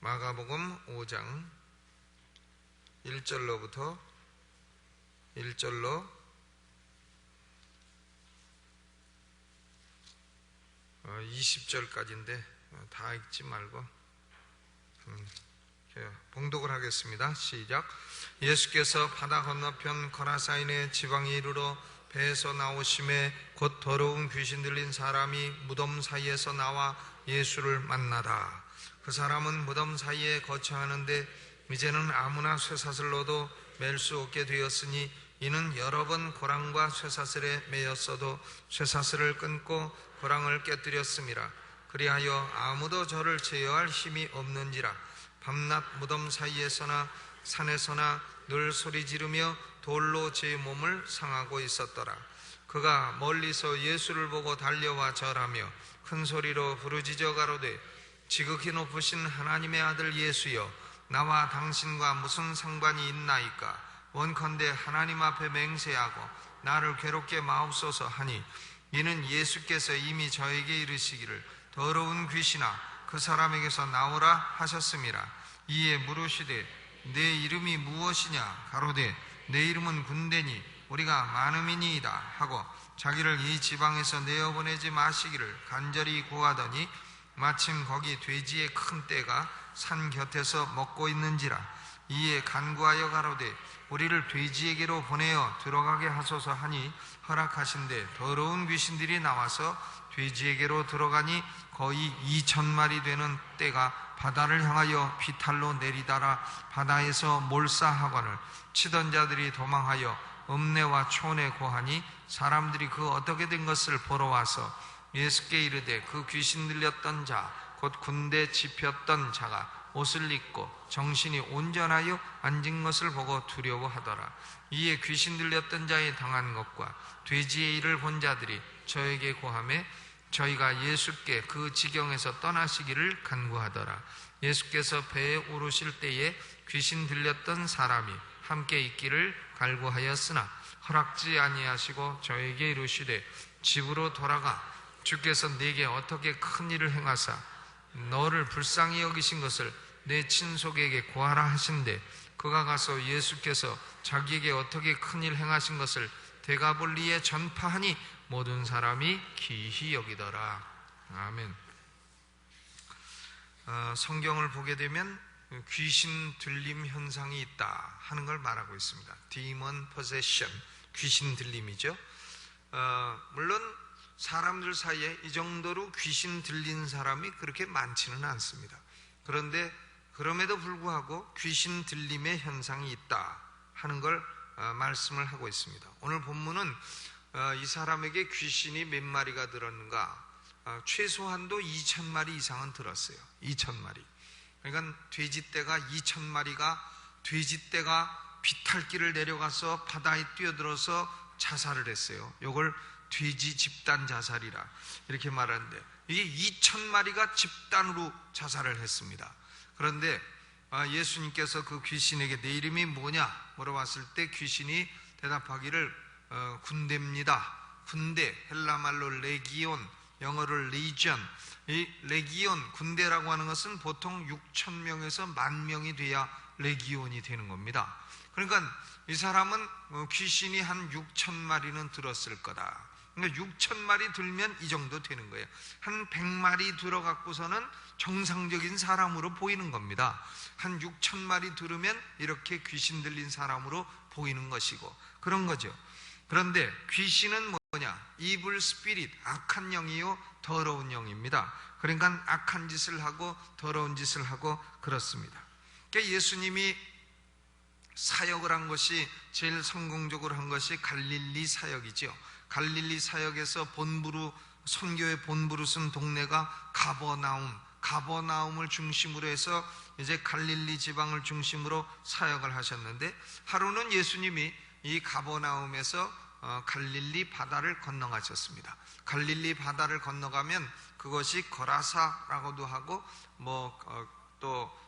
마가복음 5장 1절로부터 1절로 20절까지인데 다 읽지 말고 봉독을 하겠습니다. 시작. 예수께서 바다 건너편 거라사인의 지방에 이르러 배에서 나오심에 곧 더러운 귀신 들린 사람이 무덤 사이에서 나와 예수를 만나다. 그 사람은 무덤 사이에 거처하는데 이제는 아무나 쇠사슬로도 맬 수 없게 되었으니 이는 여러 번 고랑과 쇠사슬에 매였어도 쇠사슬을 끊고 고랑을 깨뜨렸음이라. 그리하여 아무도 저를 제어할 힘이 없는지라. 밤낮 무덤 사이에서나 산에서나 늘 소리 지르며 돌로 제 몸을 상하고 있었더라. 그가 멀리서 예수를 보고 달려와 절하며 큰 소리로 부르짖어 가로되 지극히 높으신 하나님의 아들 예수여, 나와 당신과 무슨 상관이 있나이까? 원컨대 하나님 앞에 맹세하고 나를 괴롭게 마옵소서 하니, 이는 예수께서 이미 저에게 이르시기를 더러운 귀신아 그 사람에게서 나오라 하셨음이라. 이에 물으시되 내 이름이 무엇이냐? 가로되 내 이름은 군대니 우리가 많음이니이다 하고 자기를 이 지방에서 내어보내지 마시기를 간절히 구하더니 마침 거기 돼지의 큰 떼가 산 곁에서 먹고 있는지라. 이에 간구하여 가로되 우리를 돼지에게로 보내어 들어가게 하소서 하니 허락하신대 더러운 귀신들이 나와서 돼지에게로 들어가니 거의 2,000마리 되는 떼가 바다를 향하여 비탈로 내리다라 바다에서 몰사하거늘 치던 자들이 도망하여 읍내와 촌에 고하니 사람들이 그 어떻게 된 것을 보러 와서 예수께 이르되 그 귀신 들렸던 자 곧 군대 집혔던 자가 옷을 입고 정신이 온전하여 앉은 것을 보고 두려워하더라. 이에 귀신 들렸던 자의 당한 것과 돼지의 일을 본 자들이 저에게 고하매 저희가 예수께 그 지경에서 떠나시기를 간구하더라. 예수께서 배에 오르실 때에 귀신 들렸던 사람이 함께 있기를 갈구하였으나 허락지 아니하시고 저에게 이르시되 집으로 돌아가 주께서 네게 어떻게 큰 일을 행하사 너를 불쌍히 여기신 것을 내 친속에게 고하라 하신대. 그가 가서 예수께서 자기에게 어떻게 큰 일 행하신 것을 데가볼리에 전파하니 모든 사람이 기히 여기더라. 아멘. 성경을 보게 되면 귀신 들림 현상이 있다 하는 걸 말하고 있습니다. Demon possession, 귀신 들림이죠. 물론 사람들 사이에 이 정도로 귀신 들린 사람이 그렇게 많지는 않습니다. 그런데 그럼에도 불구하고 귀신 들림의 현상이 있다 하는 걸 말씀을 하고 있습니다. 오늘 본문은 이 사람에게 귀신이 몇 마리가 들었는가? 최소한도 2,000마리 이상은 들었어요. 2,000마리. 그러니까 돼지떼가 2,000마리가 돼지떼가 비탈길을 내려가서 바다에 뛰어들어서 자살을 했어요. 이걸 돼지 집단 자살이라 이렇게 말하는데 이게 2,000마리가 집단으로 자살을 했습니다. 그런데 예수님께서 그 귀신에게 내 이름이 뭐냐 물어봤을 때 귀신이 대답하기를 군대입니다. 군대, 헬라말로 레기온, 영어로 리전. 이 레기온, 군대라고 하는 것은 보통 6,000명에서 10,000명이 돼야 레기온이 되는 겁니다. 그러니까 이 사람은 귀신이 한 6,000마리는 들었을 거다. 그러니까 6,000마리 들면 이 정도 되는 거예요. 한 100마리 들어갖고서는 정상적인 사람으로 보이는 겁니다. 한 6,000마리 들으면 이렇게 귀신 들린 사람으로 보이는 것이고 그런 거죠. 그런데 귀신은 뭐냐? evil spirit, 악한 영이요 더러운 영입니다. 그러니까 악한 짓을 하고 더러운 짓을 하고 그렇습니다. 그러니까 예수님이 사역을 한 것이 제일 성공적으로 한 것이 갈릴리 사역이죠. 갈릴리 사역에서 선교의 본부로 쓴 동네가 가버나움을 중심으로 해서 이제 갈릴리 지방을 중심으로 사역을 하셨는데 하루는 예수님이 이 가버나움에서 갈릴리 바다를 건너가셨습니다. 갈릴리 바다를 건너가면 그것이 거라사라고도 하고 또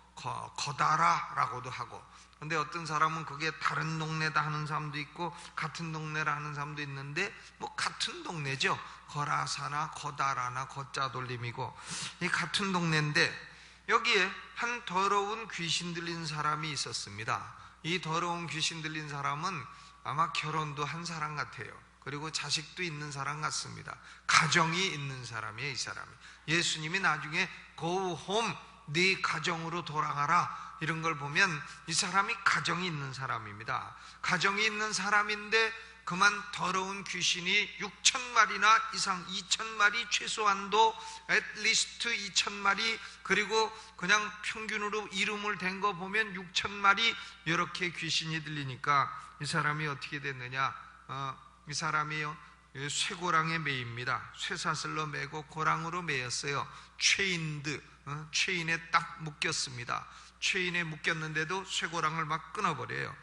거다라라고도 하고 근데 어떤 사람은 그게 다른 동네다 하는 사람도 있고 같은 동네라 하는 사람도 있는데 같은 동네죠. 거라사나 거다라나 거자 돌림이고 이 같은 동네인데 여기에 한 더러운 귀신 들린 사람이 있었습니다. 이 더러운 귀신 들린 사람은 아마 결혼도 한 사람 같아요. 그리고 자식도 있는 사람 같습니다. 가정이 있는 사람이에요, 이 사람이. 예수님이 나중에 Go home, 네 가정으로 돌아가라, 이런 걸 보면 이 사람이 가정이 있는 사람입니다. 가정이 있는 사람인데 그만 더러운 귀신이 6,000마리나 이상, 2,000마리 최소한도 at least 2,000마리, 그리고 그냥 평균으로 이름을 댄 거 보면 6,000마리 이렇게 귀신이 들리니까 이 사람이 어떻게 됐느냐, 이 사람이요, 쇠고랑에 매입니다. 쇠사슬로 매고 고랑으로 매였어요. 체인에 딱 묶였습니다. 체인에 묶였는데도 쇠고랑을 막 끊어버려요.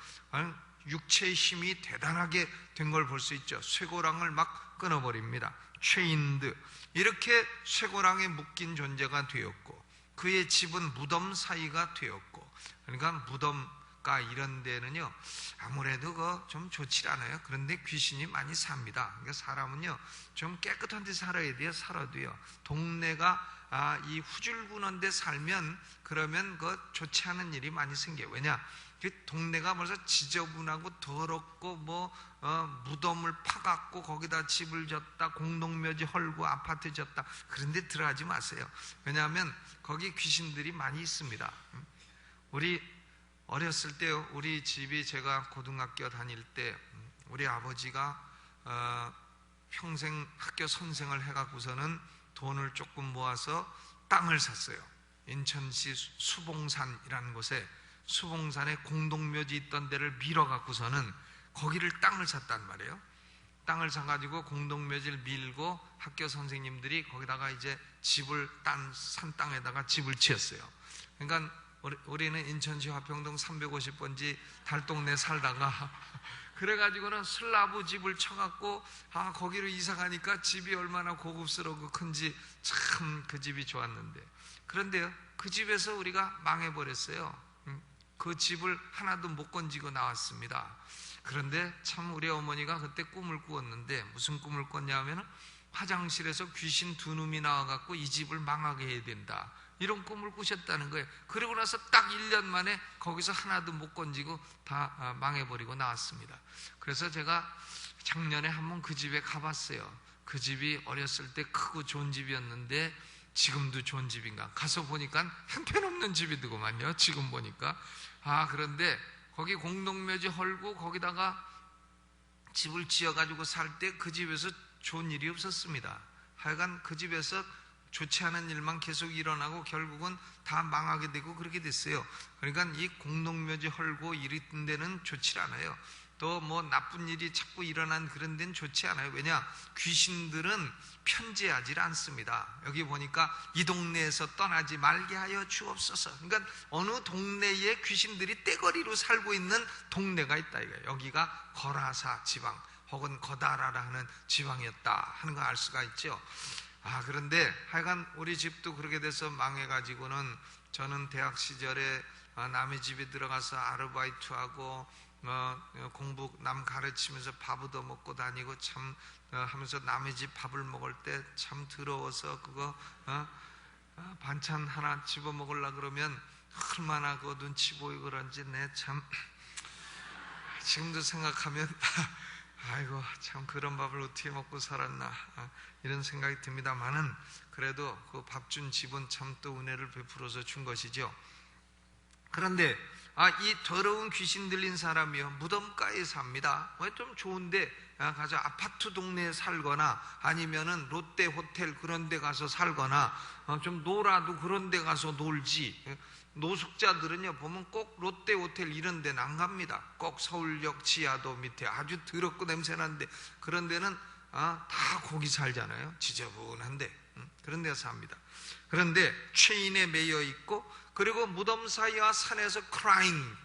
육체의 힘이 대단하게 된 걸 볼 수 있죠. 쇠고랑을 막 끊어버립니다. 체인드. 이렇게 쇠고랑에 묶인 존재가 되었고, 그의 집은 무덤 사이가 되었고, 그러니까 무덤가 이런 데는요 아무래도 좀 좋지 않아요. 그런데 귀신이 많이 삽니다. 그러니까 사람은요 좀 깨끗한 데 살아야 돼요. 살아도요, 동네가 이 후줄근한 데 살면 그러면 좋지 않은 일이 많이 생겨요. 왜냐, 그 동네가 벌써 지저분하고 더럽고 무덤을 파갖고 거기다 집을 졌다, 공동묘지 헐고 아파트 졌다, 그런 데 들어가지 마세요. 왜냐하면 거기 귀신들이 많이 있습니다. 우리 어렸을 때요, 우리 집이, 제가 고등학교 다닐 때 우리 아버지가 평생 학교 선생을 해갖고서는 돈을 조금 모아서 땅을 샀어요. 인천시 수봉산이라는 곳에, 수봉산에 공동묘지 있던 데를 밀어갖고서는 거기를 땅을 샀단 말이에요. 땅을 사가지고 공동묘지를 밀고 학교 선생님들이 거기다가 이제 집을 산 땅에다가 집을 지었어요. 그러니까 우리는 인천시 화평동 350번지 달동네 살다가 그래가지고는 슬라브 집을 쳐갖고 거기로 이사 가니까 집이 얼마나 고급스러우고 큰지 참 그 집이 좋았는데, 그런데요 그 집에서 우리가 망해버렸어요. 그 집을 하나도 못 건지고 나왔습니다. 그런데 참 우리 어머니가 그때 꿈을 꾸었는데, 무슨 꿈을 꿨냐면 화장실에서 귀신 두 놈이 나와갖고 이 집을 망하게 해야 된다, 이런 꿈을 꾸셨다는 거예요. 그러고 나서 딱 1년 만에 거기서 하나도 못 건지고 다 망해버리고 나왔습니다. 그래서 제가 작년에 한번 그 집에 가봤어요. 그 집이 어렸을 때 크고 좋은 집이었는데 지금도 좋은 집인가, 가서 보니까 형편없는 집이더구만요. 지금 보니까. 그런데 거기 공동묘지 헐고 거기다가 집을 지어가지고 살 때 그 집에서 좋은 일이 없었습니다. 하여간 그 집에서 좋지 않은 일만 계속 일어나고 결국은 다 망하게 되고 그렇게 됐어요. 그러니까 이 공동묘지 헐고 이런 데는 좋지 않아요. 또 나쁜 일이 자꾸 일어난 그런 데는 좋지 않아요. 왜냐, 귀신들은 편재하지 않습니다. 여기 보니까 이 동네에서 떠나지 말게 하여 주옵소서. 그러니까 어느 동네에 귀신들이 떼거리로 살고 있는 동네가 있다 이거예요. 여기가 거라사 지방 혹은 거다라라 하는 지방이었다 하는 거 알 수가 있죠. 그런데 하여간 우리 집도 그렇게 돼서 망해가지고는, 저는 대학 시절에 남의 집에 들어가서 아르바이트하고 공부 남 가르치면서 밥 얻어 먹고 다니고 참 하면서 남의 집 밥을 먹을 때 참 더러워서 그거 반찬 하나 집어 먹으려고 그러면 얼마나 그 눈치 보이고 그런지 내 참 지금도 생각하면 아이고 참 그런 밥을 어떻게 먹고 살았나 이런 생각이 듭니다만은, 그래도 그 밥 준 집은 참 또 은혜를 베풀어서 준 것이죠. 그런데 이 더러운 귀신 들린 사람이요 무덤가에 삽니다. 좀 좋은데 가서 아파트 동네에 살거나 아니면은 롯데 호텔 그런 데 가서 살거나 좀 놀아도 그런 데 가서 놀지, 노숙자들은요 보면 꼭 롯데 호텔 이런 데는 안 갑니다. 꼭 서울역 지하도 밑에 아주 더럽고 냄새나는데 그런 데는 다 거기 살잖아요. 지저분한데 그런 데서 삽니다. 그런데 체인에 매여 있고, 그리고 무덤 사이와 산에서 crying,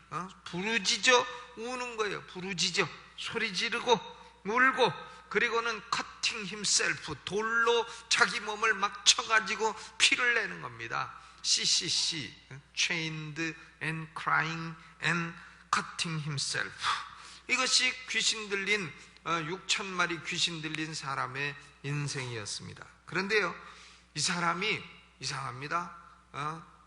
부르짖어 우는 거예요. 부르짖어 소리 지르고 울고, 그리고는 cutting himself, 돌로 자기 몸을 막 쳐가지고 피를 내는 겁니다. CCC, chained and crying and cutting himself. 이것이 귀신 들린 6,000마리 귀신 들린 사람의 인생이었습니다. 그런데요 이 사람이 이상합니다.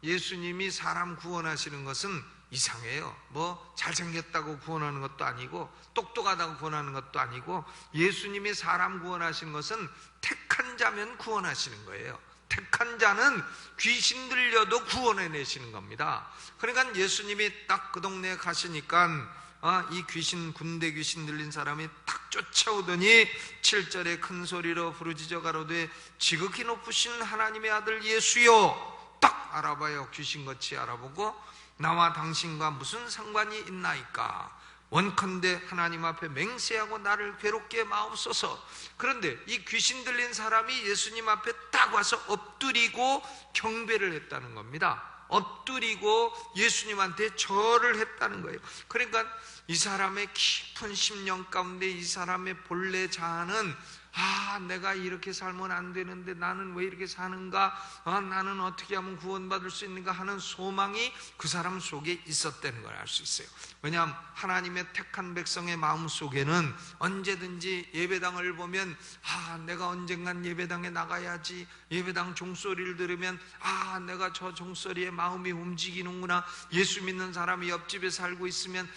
예수님이 사람 구원하시는 것은 이상해요. 뭐 잘생겼다고 구원하는 것도 아니고 똑똑하다고 구원하는 것도 아니고, 예수님이 사람 구원하시는 것은 택한 자면 구원하시는 거예요. 택한 자는 귀신 들려도 구원해내시는 겁니다. 그러니까 예수님이 딱 그 동네에 가시니까 이 귀신, 군대 귀신 들린 사람이 딱 쫓아오더니 7절에 큰 소리로 부르짖어 가로되 지극히 높으신 하나님의 아들 예수여, 딱 알아봐요. 귀신같이 알아보고 나와 당신과 무슨 상관이 있나이까? 원컨대 하나님 앞에 맹세하고 나를 괴롭게 마옵소서. 그런데 이 귀신 들린 사람이 예수님 앞에 딱 와서 엎드리고 경배를 했다는 겁니다. 엎드리고 예수님한테 절을 했다는 거예요. 그러니까 이 사람의 깊은 심령 가운데 이 사람의 본래 자아는 내가 이렇게 살면 안 되는데 나는 왜 이렇게 사는가? 나는 어떻게 하면 구원받을 수 있는가 하는 소망이 그 사람 속에 있었다는 걸 알 수 있어요. 왜냐하면 하나님의 택한 백성의 마음 속에는 언제든지 예배당을 보면 내가 언젠간 예배당에 나가야지, 예배당 종소리를 들으면 내가 저 종소리에 마음이 움직이는구나, 예수 믿는 사람이 옆집에 살고 있으면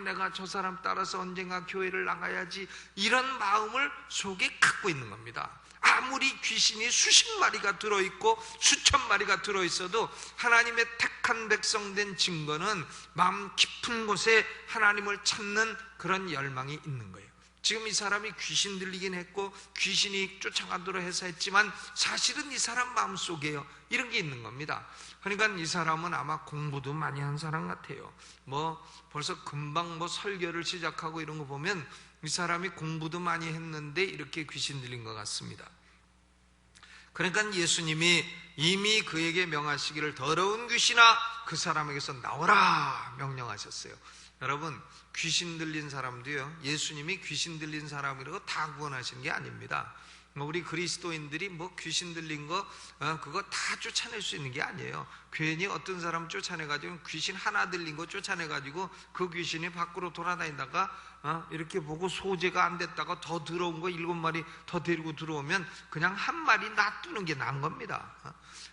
내가 저 사람 따라서 언젠가 교회를 나가야지, 이런 마음을 속에 갖고 있는 겁니다. 아무리 귀신이 수십 마리가 들어있고 수천 마리가 들어있어도 하나님의 택한 백성 된 증거는 마음 깊은 곳에 하나님을 찾는 그런 열망이 있는 거예요. 지금 이 사람이 귀신 들리긴 했고 귀신이 쫓아가도록 해서 했지만 사실은 이 사람 마음속에요, 이런 게 있는 겁니다. 그러니까 이 사람은 아마 공부도 많이 한 사람 같아요. 벌써 금방 설교를 시작하고 이런 거 보면 이 사람이 공부도 많이 했는데 이렇게 귀신 들린 것 같습니다. 그러니까 예수님이 이미 그에게 명하시기를 더러운 귀신아 그 사람에게서 나오라 명령하셨어요. 여러분, 귀신 들린 사람도요, 예수님이 귀신 들린 사람이라고 다 구원하시는 게 아닙니다. 우리 그리스도인들이 귀신 들린 거 그거 다 쫓아낼 수 있는 게 아니에요. 괜히 어떤 사람 쫓아내가지고 귀신 하나 들린 거 쫓아내가지고 그 귀신이 밖으로 돌아다니다가 이렇게 보고 소재가 안 됐다가 더 들어온 거 7마리 더 데리고 들어오면 그냥 한 마리 놔두는 게 나은 겁니다.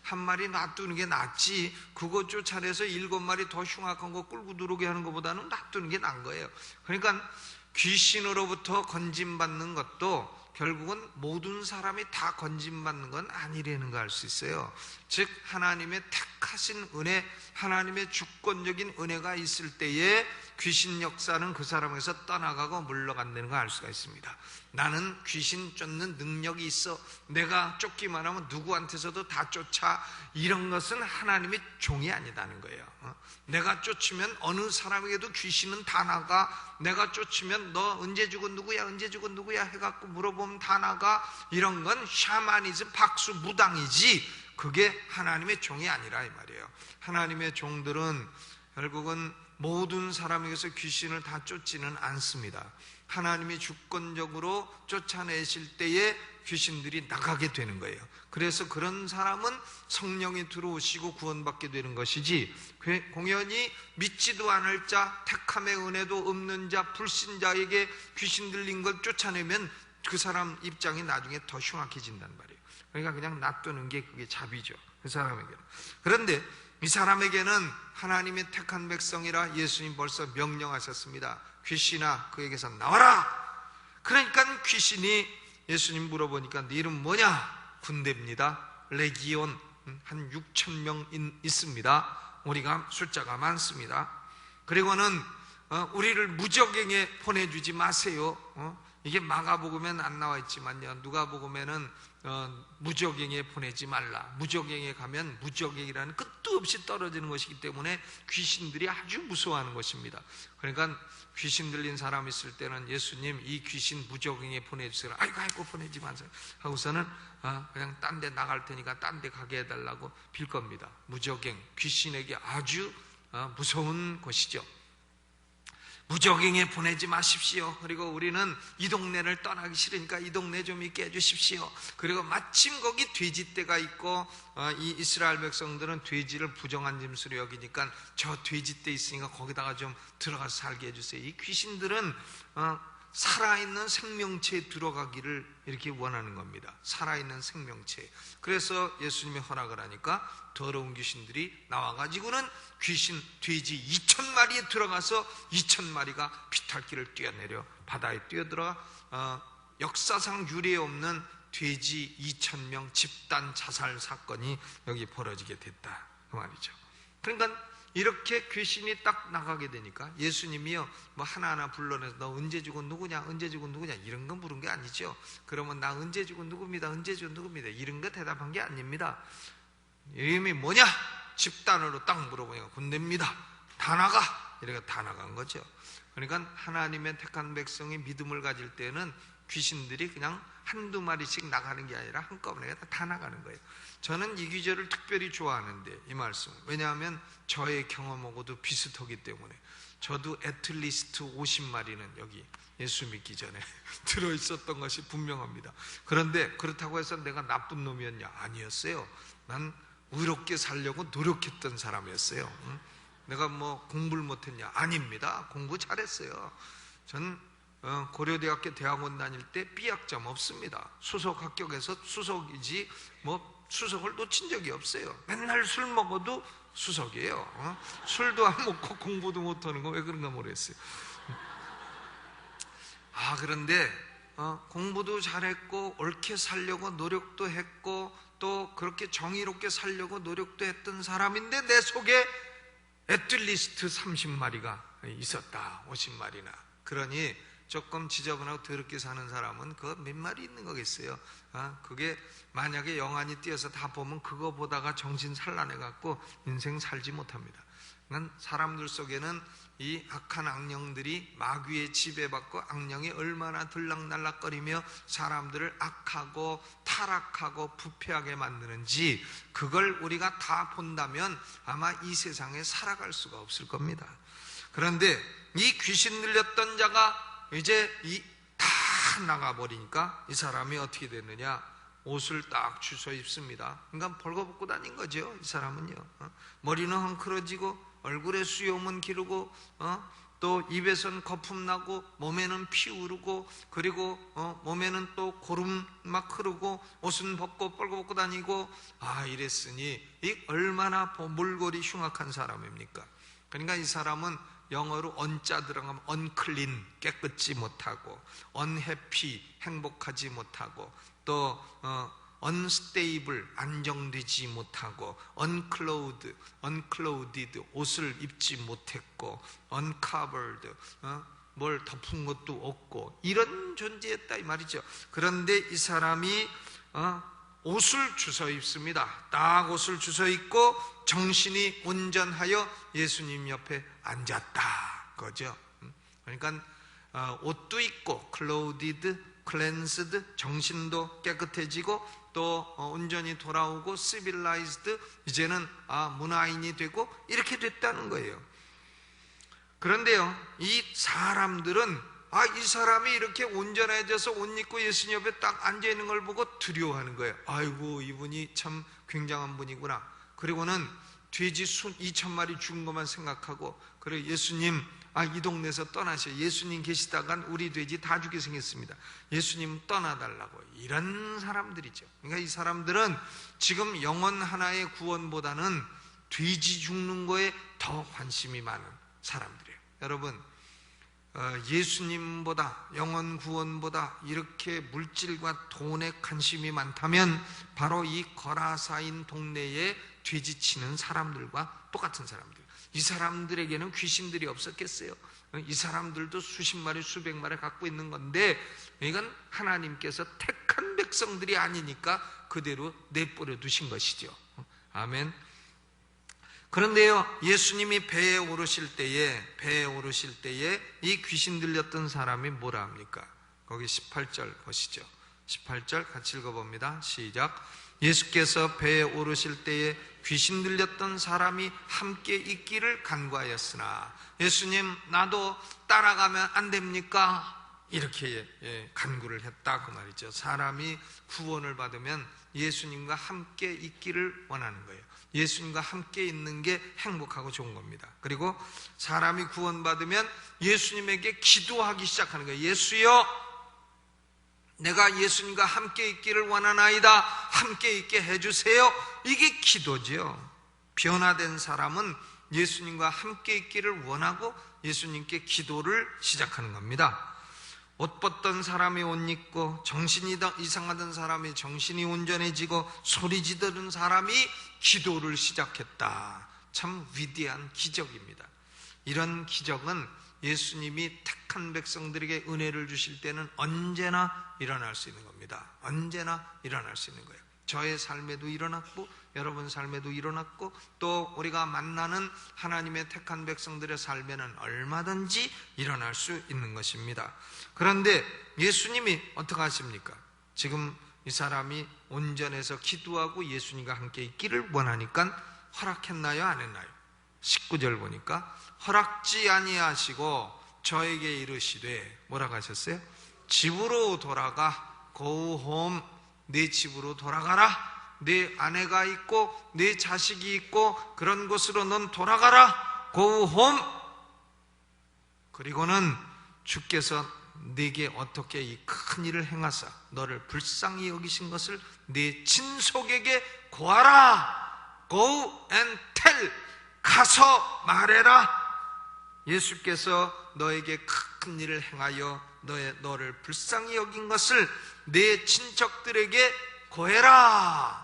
한 마리 놔두는 게 낫지, 그거 쫓아내서 7마리 더 흉악한 거 끌고 들어오게 하는 것보다는 놔두는 게 나은 거예요. 그러니까 귀신으로부터 건짐받는 것도 결국은 모든 사람이 다 건짐받는 건 아니라는 걸 알 수 있어요. 즉 하나님의 택하신 은혜, 하나님의 주권적인 은혜가 있을 때에 귀신 역사는 그 사람에서 떠나가고 물러간다는 걸 알 수가 있습니다. 나는 귀신 쫓는 능력이 있어, 내가 쫓기만 하면 누구한테서도 다 쫓아, 이런 것은 하나님의 종이 아니다는 거예요. 내가 쫓으면 어느 사람에게도 귀신은 다 나가, 내가 쫓으면 너 언제 죽은 누구야, 언제 죽은 누구야 해갖고 물어보면 다 나가, 이런 건 샤머니즘, 박수 무당이지 그게 하나님의 종이 아니라 이 말이에요. 하나님의 종들은 결국은 모든 사람에게서 귀신을 다 쫓지는 않습니다. 하나님이 주권적으로 쫓아내실 때에 귀신들이 나가게 되는 거예요. 그래서 그런 사람은 성령이 들어오시고 구원받게 되는 것이지, 공연히 믿지도 않을 자, 택함의 은혜도 없는 자, 불신자에게 귀신 들린 걸 쫓아내면 그 사람 입장이 나중에 더 흉악해진단 말이에요. 그러니까 그냥 놔두는 게 그게 자비죠, 그 사람에게는. 그런데 이 사람에게는 하나님의 택한 백성이라 예수님 벌써 명령하셨습니다. 귀신아 그에게서 나와라. 그러니까 귀신이 예수님 물어보니까 네 이름 뭐냐? 군대입니다. 레기온, 한 6,000명 있습니다. 우리가 숫자가 많습니다. 그리고는 우리를 무적행에 보내주지 마세요. 이게 마가복음엔 안 나와 있지만요, 누가복음에는 무적행에 보내지 말라. 무적행에 가면 무적행이라는 끝도 없이 떨어지는 것이기 때문에 귀신들이 아주 무서워하는 것입니다. 그러니까 귀신 들린 사람 있을 때는 예수님 이 귀신 무적행에 보내주세요. 아이고 보내지 마세요 하고서는 그냥 딴 데 나갈 테니까 딴 데 가게 해달라고 빌 겁니다. 무적행, 귀신에게 아주 무서운 것이죠. 무적행에 보내지 마십시오. 그리고 우리는 이 동네를 떠나기 싫으니까 이 동네 좀 있게 해주십시오. 그리고 마침 거기 돼지떼가 있고 이 이스라엘 백성들은 돼지를 부정한 짐수로 여기니까 저 돼지떼 있으니까 거기다가 좀 들어가서 살게 해주세요. 이 귀신들은 살아있는 생명체에 들어가기를 이렇게 원하는 겁니다. 살아있는 생명체. 그래서 예수님이 허락을 하니까 더러운 귀신들이 나와가지고는 귀신, 돼지 2,000마리에 들어가서 2,000마리가 비탈길을 뛰어내려 바다에 뛰어들어 역사상 유례 없는 돼지 2,000명 집단 자살 사건이 여기 벌어지게 됐다 그 말이죠. 그러니까 이렇게 귀신이 딱 나가게 되니까 예수님이요 뭐 하나하나 불러내서 너 언제 죽고 누구냐 언제 죽고 누구냐 이런 거 물은 게 아니죠. 그러면 나 언제 죽고 누굽니다 언제 죽고 누굽니다 이런 거 대답한 게 아닙니다. 이름이 뭐냐 집단으로 딱 물어보니까 군대입니다. 다 나가 이렇게 다 나간 거죠. 그러니까 하나님의 택한 백성이 믿음을 가질 때는 귀신들이 그냥 한두 마리씩 나가는 게 아니라 한꺼번에 다 나가는 거예요. 저는 이 구절을 특별히 좋아하는데 이 말씀, 왜냐하면 저의 경험하고도 비슷하기 때문에. 저도 애틀리스트 50마리는 여기 예수 믿기 전에 들어있었던 것이 분명합니다. 그런데 그렇다고 해서 내가 나쁜 놈이었냐? 아니었어요. 난 의롭게 살려고 노력했던 사람이었어요. 내가 뭐 공부를 못했냐? 아닙니다. 공부 잘했어요. 전 고려대학교 대학원 다닐 때 B학점 없습니다. 수석 합격해서 수석이지 뭐 수석을 놓친 적이 없어요. 맨날 술 먹어도 수석이에요. 술도 안 먹고 공부도 못하는 거 왜 그런가 모르겠어요. 그런데 공부도 잘했고 옳게 살려고 노력도 했고 또 그렇게 정의롭게 살려고 노력도 했던 사람인데 내 속에 애틀리스트 30마리가 있었다. 50마리나. 그러니 조금 지저분하고 더럽게 사는 사람은 그 몇 마리 있는 거겠어요. 그게 만약에 영안이 뛰어서 다 보면 그거 보다가 정신 산란해갖고 인생 살지 못합니다. 사람들 속에는 이 악한 악령들이 마귀의 지배받고 악령이 얼마나 들락날락거리며 사람들을 악하고 타락하고 부패하게 만드는지 그걸 우리가 다 본다면 아마 이 세상에 살아갈 수가 없을 겁니다. 그런데 이 귀신 들렸던 자가 이제 다 나가버리니까 이 사람이 어떻게 됐느냐? 옷을 딱 주워 입습니다. 그러니까 벌거벗고 다닌 거죠. 이 사람은요. 머리는 헝클어지고 얼굴에 수염은 기르고 또 입에선 거품 나고 몸에는 피 흐르고 그리고 몸에는 또 고름 막 흐르고 옷은 벗고 벌거벗고 다니고 이랬으니 이 얼마나 몰골이 흉악한 사람입니까? 그러니까 이 사람은 영어로 언자 들어가면 unclean 깨끗지 못하고 unhappy 행복하지 못하고 또 unstable 안정되지 못하고 unclothed 옷을 입지 못했고 uncovered 뭘 덮은 것도 없고 이런 존재였다 이 말이죠. 그런데 이 사람이 옷을 주워 입습니다. 딱 옷을 주워 입고 정신이 온전하여 예수님 옆에 앉았다 그거죠. 그러니까 옷도 입고 clothed, cleansed 정신도 깨끗해지고 또 온전히 돌아오고 civilized 이제는 문화인이 되고 이렇게 됐다는 거예요. 그런데요 이 사람들은 이 사람이 이렇게 온전해져서 옷 입고 예수님 옆에 딱 앉아있는 걸 보고 두려워하는 거예요. 아이고 이분이 참 굉장한 분이구나. 그리고는 돼지 순 2,000마리 죽은 것만 생각하고 그래 예수님 이 동네에서 떠나셔. 예수님 계시다간 우리 돼지 다 죽게 생겼습니다. 예수님 떠나달라고. 이런 사람들이죠. 그러니까 이 사람들은 지금 영혼 하나의 구원보다는 돼지 죽는 거에 더 관심이 많은 사람들이에요. 여러분 예수님보다 영혼 구원보다 이렇게 물질과 돈에 관심이 많다면 바로 이 거라사인 동네에 돼지치는 사람들과 똑같은 사람들. 이 사람들에게는 귀신들이 없었겠어요? 이 사람들도 수십 마리 수백 마리 갖고 있는 건데 이건 하나님께서 택한 백성들이 아니니까 그대로 내버려 두신 것이죠. 아멘. 그런데요 예수님이 배에 오르실 때에 이 귀신 들렸던 사람이 뭐라 합니까? 거기 18절 보시죠. 18절 같이 읽어봅니다. 시작. 예수께서 배에 오르실 때에 귀신 들렸던 사람이 함께 있기를 간구하였으나 예수님 나도 따라가면 안 됩니까? 이렇게 간구를 했다 그 말이죠. 사람이 구원을 받으면 예수님과 함께 있기를 원하는 거예요. 예수님과 함께 있는 게 행복하고 좋은 겁니다. 그리고 사람이 구원받으면 예수님에게 기도하기 시작하는 거예요. 예수여, 내가 예수님과 함께 있기를 원하나이다. 함께 있게 해주세요. 이게 기도죠. 변화된 사람은 예수님과 함께 있기를 원하고 예수님께 기도를 시작하는 겁니다. 옷 벗던 사람이 옷 입고, 정신이 이상하던 사람이 정신이 온전해지고, 소리 지르는 사람이 기도를 시작했다. 참 위대한 기적입니다. 이런 기적은 예수님이 택한 백성들에게 은혜를 주실 때는 언제나 일어날 수 있는 겁니다. 언제나 일어날 수 있는 거예요. 저의 삶에도 일어났고 여러분 삶에도 일어났고, 또 우리가 만나는 하나님의 택한 백성들의 삶에는 얼마든지 일어날 수 있는 것입니다. 그런데 예수님이 어떻게 하십니까? 지금 이 사람이 온전해서 기도하고 예수님과 함께 있기를 원하니까 허락했나요? 안 했나요? 19절 보니까 허락지 아니하시고 저에게 이르시되 뭐라고 하셨어요? 집으로 돌아가. Go home. 내 집으로 돌아가라. 내 아내가 있고 내 자식이 있고 그런 곳으로 넌 돌아가라. Go home. 그리고는 주께서 네게 어떻게 이 큰 일을 행하사 너를 불쌍히 여기신 것을 네 친속에게 고하라. Go and tell. 가서 말해라. 예수께서 너에게 큰 일을 행하여 너를 불쌍히 여긴 것을 내 친척들에게 고해라.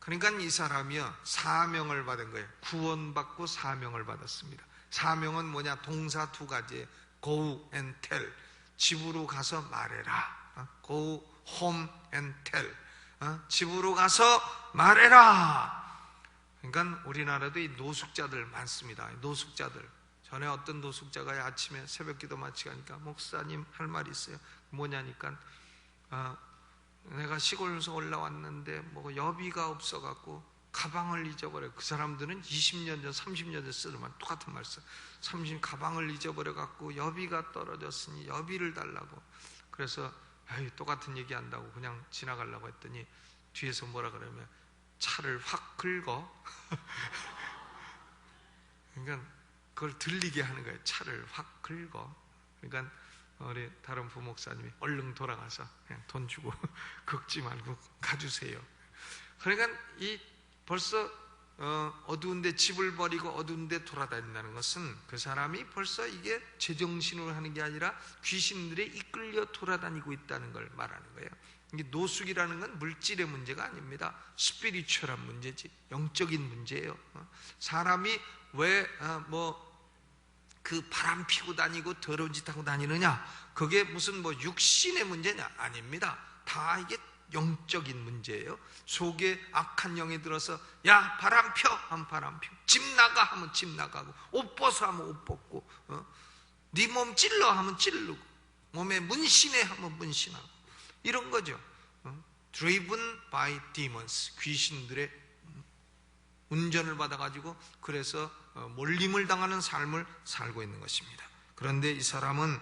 그러니까 이 사람이요, 사명을 받은 거예요. 구원받고 사명을 받았습니다. 사명은 뭐냐? 동사 두 가지예요. Go and tell. 집으로 가서 말해라. Go home and tell. 집으로 가서 말해라. 그러니까 우리나라도 이 노숙자들 많습니다. 노숙자들. 전에 어떤 노숙자가 아침에 새벽기도 마치고 하니까 목사님 할 말이 있어요. 뭐냐니까 내가 시골에서 올라왔는데 뭐 여비가 없어갖고 가방을 잊어버려. 그 사람들은 20년 전 30년 전 쓰는 말 똑같은 말 써. 가방을 잊어버려갖고 여비가 떨어졌으니 여비를 달라고. 그래서 똑같은 얘기 한다고 그냥 지나가려고 했더니 뒤에서 뭐라 그러면 차를 확 긁어. 그러니까 그걸 들리게 하는 거예요. 차를 확 긁어. 그러니까 우리 다른 부목사님이 얼른 돌아가서 그냥 돈 주고 긁지 말고 가주세요. 그러니까 이 벌써 어두운데 집을 버리고 어두운데 돌아다닌다는 것은 그 사람이 벌써 이게 제정신으로 하는 게 아니라 귀신들에 이끌려 돌아다니고 있다는 걸 말하는 거예요. 이게 노숙이라는 건 물질의 문제가 아닙니다. 스피리추얼한 문제지, 영적인 문제예요. 사람이 왜 그 바람 피고 다니고 더러운 짓 하고 다니느냐? 그게 무슨 육신의 문제냐? 아닙니다. 다 이게 영적인 문제예요. 속에 악한 영이 들어서 야 바람 펴 하면 바람 펴, 집 나가 하면 집 나가고, 옷 벗어 하면 옷 벗고, 네 몸 찔러 하면 찌르고, 몸에 문신해 하면 문신하고, 이런 거죠. Driven by demons. 귀신들의 운전을 받아가지고 그래서 몰림을 당하는 삶을 살고 있는 것입니다. 그런데 이 사람은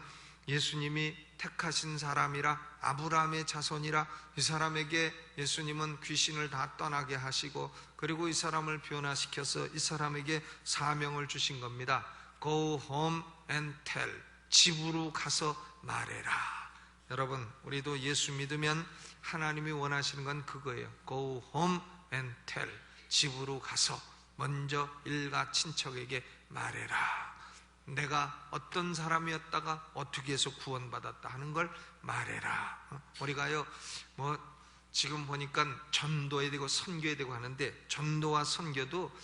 예수님이 택하신 사람이라, 아브라함의 자손이라, 이 사람에게 예수님은 귀신을 다 떠나게 하시고, 그리고 이 사람을 변화시켜서 이 사람에게 사명을 주신 겁니다. Go home and tell. 집으로 가서 말해라. 여러분, 우리도 예수 믿으면 하나님이 원하시는 건 그거예요. Go home and tell. 집으로 가서 먼저 일가 친척에게 말해라. 내가 어떤 사람이었다가 어떻게 해서 구원받았다 하는 걸 말해라. 우리가요 지금 보니까 전도해야 되고 선교해야 되고 하는데, 전도와 선교도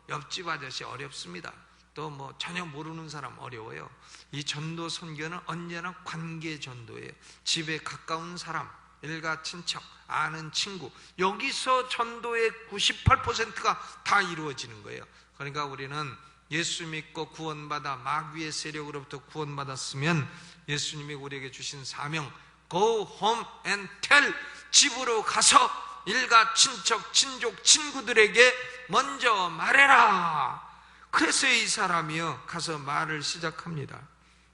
옆집 아저씨 어렵습니다. 또 전혀 모르는 사람 어려워요. 이 전도 선교는 언제나 관계 전도예요. 집에 가까운 사람, 일가 친척, 아는 친구, 여기서 전도의 98%가 다 이루어지는 거예요. 그러니까 우리는 예수 믿고 구원받아 마귀의 세력으로부터 구원받았으면 예수님이 우리에게 주신 사명, Go home and tell. 집으로 가서 일가 친척, 친족, 친구들에게 먼저 말해라. 그래서 이 사람이요 가서 말을 시작합니다.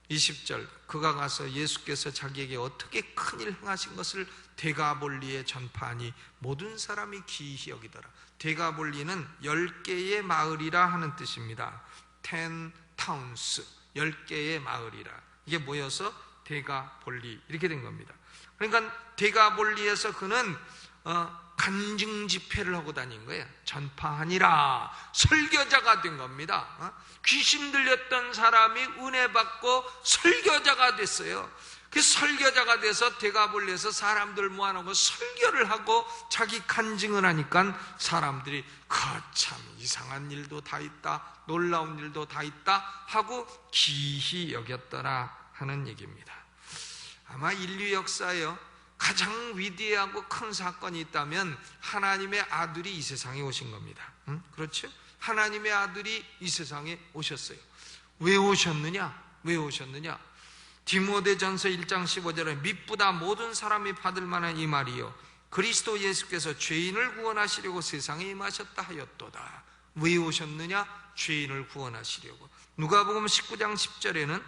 20절, 그가 가서 예수께서 자기에게 어떻게 큰일 행하신 것을 데가볼리에 전파하니 모든 사람이 기이히 여기더라. 데가볼리는 10개의 마을이라 하는 뜻입니다. 10 towns, 10개의 마을이라, 이게 모여서 데가볼리 이렇게 된 겁니다. 그러니까 데가볼리에서 그는 간증 집회를 하고 다닌 거예요. 전파하니라, 설교자가 된 겁니다. 귀신 들렸던 사람이 은혜 받고 설교자가 됐어요. 그 설교자가 돼서 데가볼리에서 사람들 모아놓고 설교를 하고 자기 간증을 하니까 사람들이 참 이상한 일도 다 있다, 놀라운 일도 다 있다 하고 기이히 여겼더라 하는 얘기입니다. 아마 인류 역사에요, 가장 위대하고 큰 사건이 있다면 하나님의 아들이 이 세상에 오신 겁니다. 그렇죠? 하나님의 아들이 이 세상에 오셨어요. 왜 오셨느냐? 왜 오셨느냐? 디모데전서 1장 15절에 미쁘다 모든 사람이 받을 만한 이 말이요, 그리스도 예수께서 죄인을 구원하시려고 세상에 임하셨다 하였도다. 왜 오셨느냐? 죄인을 구원하시려고. 누가복음 19장 10절에는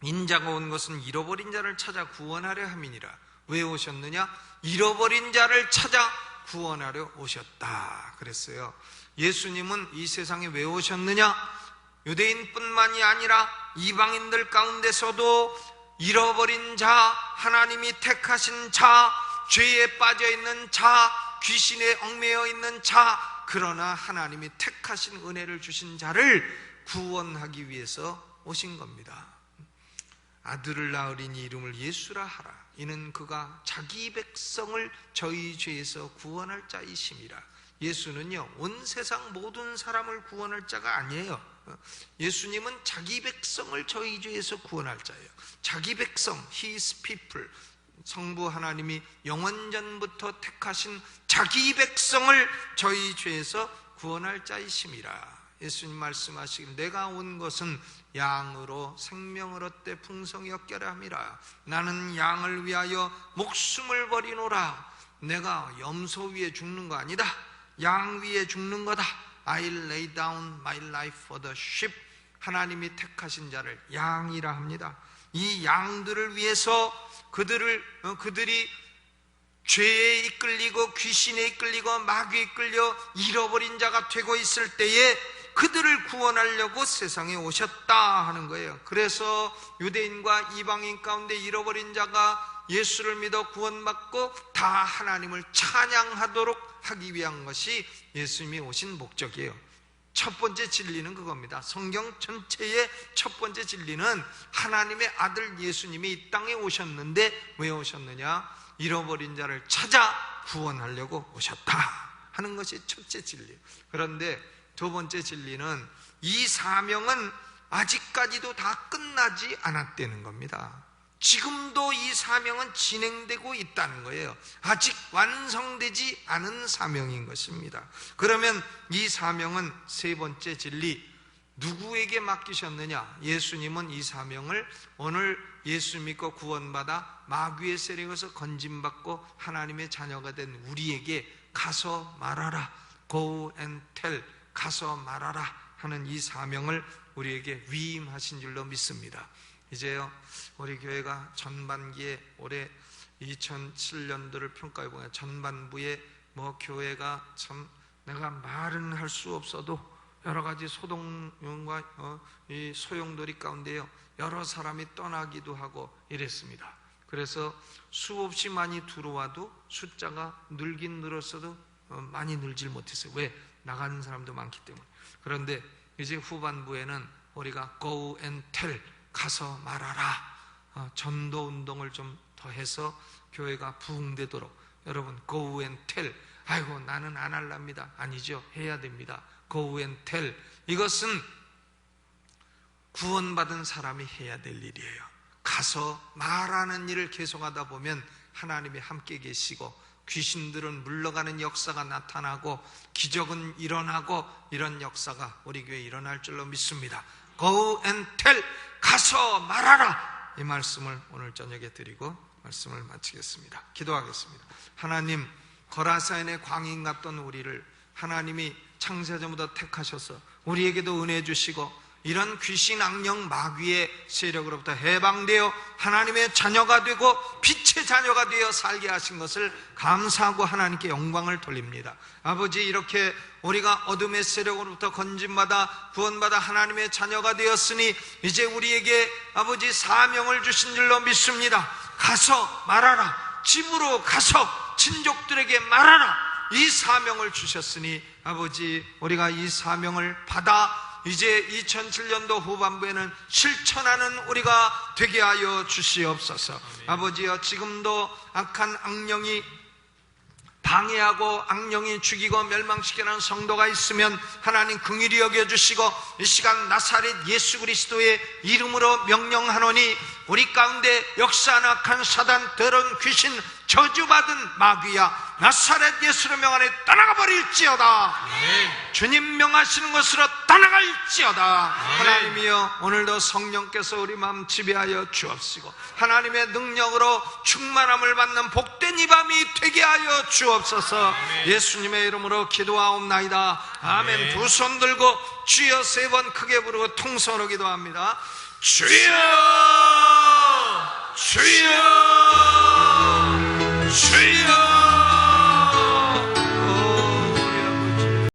인자가 온 것은 잃어버린 자를 찾아 구원하려 함이니라. 왜 오셨느냐? 잃어버린 자를 찾아 구원하려 오셨다 그랬어요. 예수님은 이 세상에 왜 오셨느냐? 유대인뿐만이 아니라 이방인들 가운데서도 잃어버린 자, 하나님이 택하신 자, 죄에 빠져있는 자, 귀신에 얽매여 있는 자, 그러나 하나님이 택하신 은혜를 주신 자를 구원하기 위해서 오신 겁니다. 아들을 낳으리니 이름을 예수라 하라. 이는 그가 자기 백성을 저희 죄에서 구원할 자이심이라. 예수는요, 온 세상 모든 사람을 구원할 자가 아니에요. 예수님은 자기 백성을 저희 죄에서 구원할 자예요. 자기 백성, His people, 성부 하나님이 영원전부터 택하신 자기 백성을 저희 죄에서 구원할 자이심이라. 예수님 말씀하시길 내가 온 것은 양으로 생명을 얻되 풍성히 얻게 하려 함이라. 나는 양을 위하여 목숨을 버리노라. 내가 염소 위에 죽는 거 아니다. 양 위에 죽는 거다. I'll lay down my life for the sheep. 하나님이 택하신 자를 양이라 합니다. 이 양들을 위해서 그들이 죄에 이끌리고 귀신에 이끌리고 마귀에 이끌려 잃어버린 자가 되고 있을 때에 그들을 구원하려고 세상에 오셨다 하는 거예요. 그래서 유대인과 이방인 가운데 잃어버린 자가 예수를 믿어 구원받고 다 하나님을 찬양하도록 하기 위한 것이 예수님이 오신 목적이에요. 첫 번째 진리는 그겁니다. 성경 전체의 첫 번째 진리는 하나님의 아들 예수님이 이 땅에 오셨는데 왜 오셨느냐? 잃어버린 자를 찾아 구원하려고 오셨다 하는 것이 첫째 진리. 그런데 두 번째 진리는 이 사명은 아직까지도 다 끝나지 않았다는 겁니다. 지금도 이 사명은 진행되고 있다는 거예요. 아직 완성되지 않은 사명인 것입니다. 그러면 이 사명은 세 번째 진리, 누구에게 맡기셨느냐? 예수님은 이 사명을 오늘 예수 믿고 구원받아 마귀의 세력에서 건짐받고 하나님의 자녀가 된 우리에게 가서 말하라, Go and tell, 가서 말하라 하는 이 사명을 우리에게 위임하신 줄로 믿습니다. 이제요, 우리 교회가 전반기에 올해 2007년도를 평가해 보면 전반부에 교회가 참 내가 말은 할 수 없어도 여러 가지 소동용과 이 소용돌이 가운데요 여러 사람이 떠나기도 하고 이랬습니다. 그래서 수없이 많이 들어와도 숫자가 늘긴 늘었어도 많이 늘질 못했어요. 왜? 나가는 사람도 많기 때문에. 그런데 이제 후반부에는 우리가 Go and tell, 가서 말하라, 전도 운동을 좀 더 해서 교회가 부흥되도록. 여러분, Go and tell, 아이고 나는 안 할랍니다. 아니죠, 해야 됩니다. Go and tell, 이것은 구원받은 사람이 해야 될 일이에요. 가서 말하는 일을 계속하다 보면 하나님이 함께 계시고 귀신들은 물러가는 역사가 나타나고 기적은 일어나고 이런 역사가 우리 교회에 일어날 줄로 믿습니다. Go and tell, 가서 말하라, 이 말씀을 오늘 저녁에 드리고 말씀을 마치겠습니다. 기도하겠습니다. 하나님, 거라사인의 광인 같던 우리를 하나님이 창세전부터 택하셔서 우리에게도 은혜 주시고 이런 귀신, 악령, 마귀의 세력으로부터 해방되어 하나님의 자녀가 되고 빛의 자녀가 되어 살게 하신 것을 감사하고 하나님께 영광을 돌립니다. 아버지, 이렇게 우리가 어둠의 세력으로부터 건진받아 구원받아 하나님의 자녀가 되었으니 이제 우리에게 아버지 사명을 주신 줄로 믿습니다. 가서 말하라, 집으로 가서 친족들에게 말하라, 이 사명을 주셨으니 아버지, 우리가 이 사명을 받아 이제 2007년도 후반부에는 실천하는 우리가 되게 하여 주시옵소서. 아멘. 아버지여, 지금도 악한 악령이 방해하고 악령이 죽이고 멸망시키는 성도가 있으면 하나님 긍휼히 여겨주시고 이 시간 나사렛 예수 그리스도의 이름으로 명령하노니 우리 가운데 역사하는 악한 사단, 더러운 귀신, 저주받은 마귀야, 나사렛 예수로 명하에 떠나가 버릴지어다. 아멘. 주님 명하시는 것으로 떠나갈지어다. 아멘. 하나님이여, 오늘도 성령께서 우리 마음 지배하여 주옵시고 하나님의 능력으로 충만함을 받는 복된 이 밤이 되게 하여 주옵소서. 아멘. 예수님의 이름으로 기도하옵나이다. 아멘. 아멘. 두 손 들고 주여 세 번 크게 부르고 통성으로 기도합니다. 주여, 주여.